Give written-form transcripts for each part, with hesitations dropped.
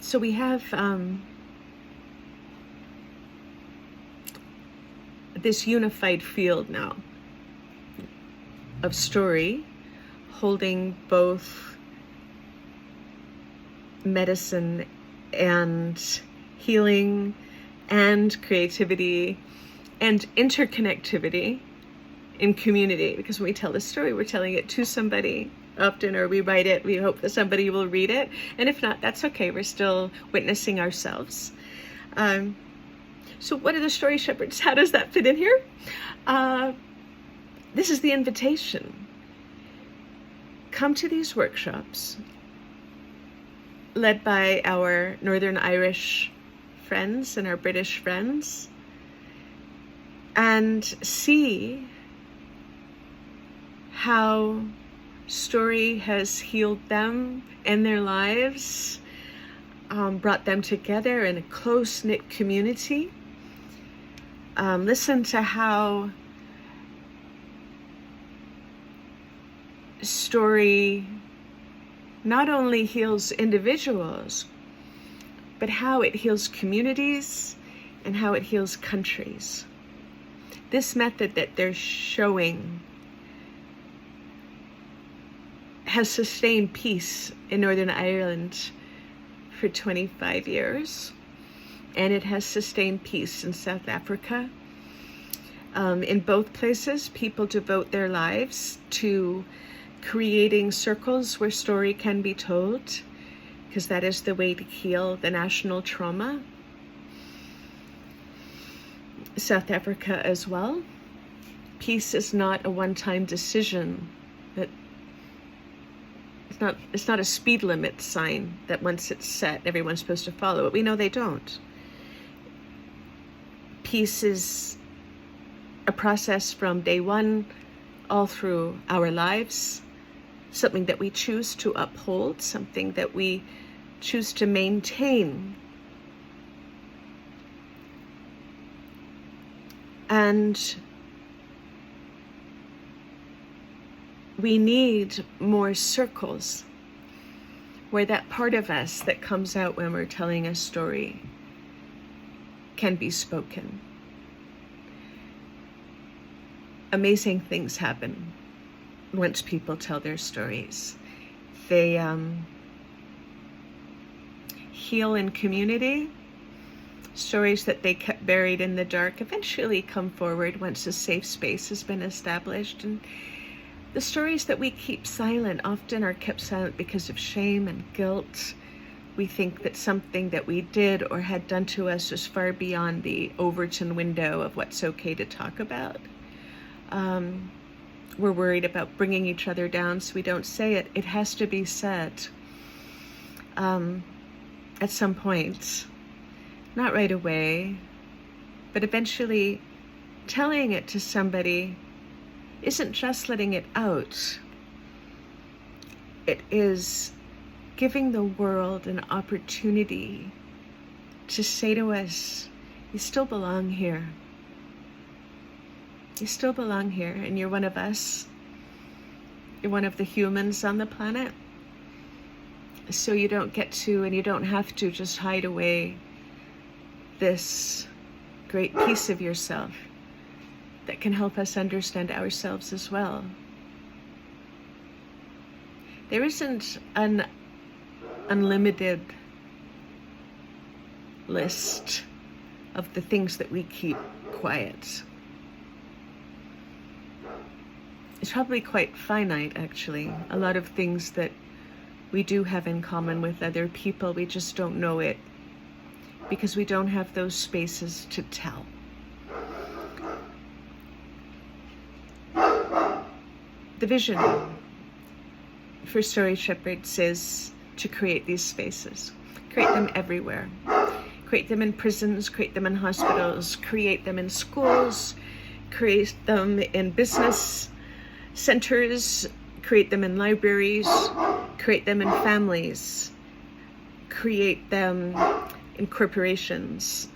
So we have this unified field now of story, holding both medicine and healing and creativity and interconnectivity in community. Because when we tell a story, we're telling it to somebody often, or we write it, we hope that somebody will read it. And if not, that's okay. We're still witnessing ourselves. So what are the story shepherds? How does that fit in here? This is the invitation. Come to these workshops led by our Northern Irish friends and our British friends, and see how story has healed them and their lives, brought them together in a close-knit community. Listen to how story not only heals individuals, but how it heals communities and how it heals countries. This method that they're showing has sustained peace in Northern Ireland for 25 years, and it has sustained peace in South Africa. In both places, people devote their lives to creating circles where story can be told, because that is the way to heal the national trauma. South Africa as well. Peace is not a one-time decision. It's not a speed limit sign that once it's set, everyone's supposed to follow it. We know they don't. Peace is a process from day one all through our lives, something that we choose to uphold, something that we choose to maintain. And we need more circles where that part of us that comes out when we're telling a story can be spoken. Amazing things happen once people tell their stories. They heal in community. Stories that they kept buried in the dark eventually come forward once a safe space has been established. And the stories that we keep silent often are kept silent because of shame and guilt. We think that something that we did or had done to us was far beyond the Overton window of what's okay to talk about. We're worried about bringing each other down, so we don't say it. It has to be said at some point. Not right away, but eventually telling it to somebody isn't just letting it out. It is giving the world an opportunity to say to us, you still belong here. You still belong here, and you're one of us. You're one of the humans on the planet. So you don't get to, and you don't have to just hide away this great piece of yourself that can help us understand ourselves as well. There isn't an unlimited list of the things that we keep quiet. It's probably quite finite, actually. A lot of things that we do have in common with other people, we just don't know it because we don't have those spaces to tell. The vision for Story Shepherds is to create these spaces, create them everywhere, create them in prisons, create them in hospitals, create them in schools, create them in business centers, create them in libraries, create them in families, create them in corporations,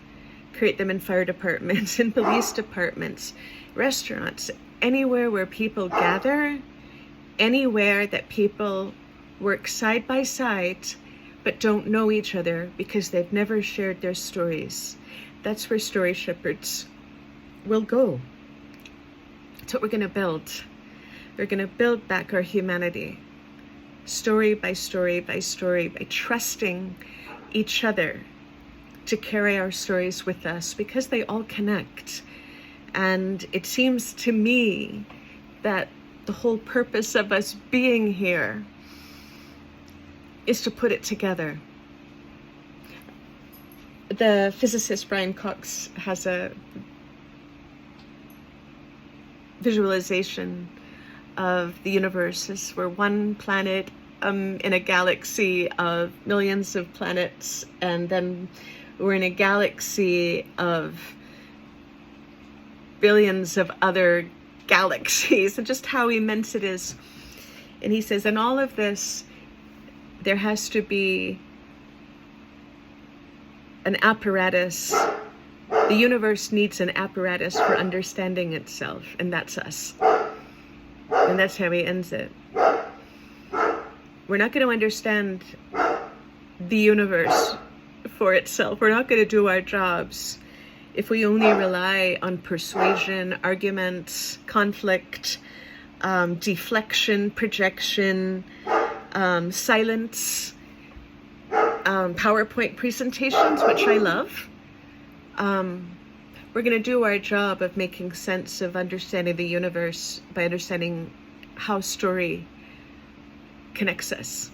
create them in fire departments, in police departments, restaurants, anywhere where people gather, anywhere that people work side by side but don't know each other because they've never shared their stories. That's where story shepherds will go. That's what we're going to build. We're going to build back our humanity, story by story by story, by trusting each other to carry our stories with us, because they all connect. And it seems to me that the whole purpose of us being here is to put it together. The physicist Brian Cox has a visualization of the universe as we're one planet in a galaxy of millions of planets, and then we're in a galaxy of billions of other galaxies, and just how immense it is. And he says, in all of this, there has to be an apparatus. The universe needs an apparatus for understanding itself, and that's us. And that's how he ends it. We're not going to understand the universe for itself. We're not going to do our jobs if we only rely on persuasion, arguments, conflict, deflection, projection, silence, PowerPoint presentations, which I love. We're going to do our job of making sense of understanding the universe by understanding how story connects us.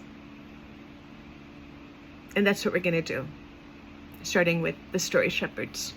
And that's what we're going to do, starting with the story shepherds.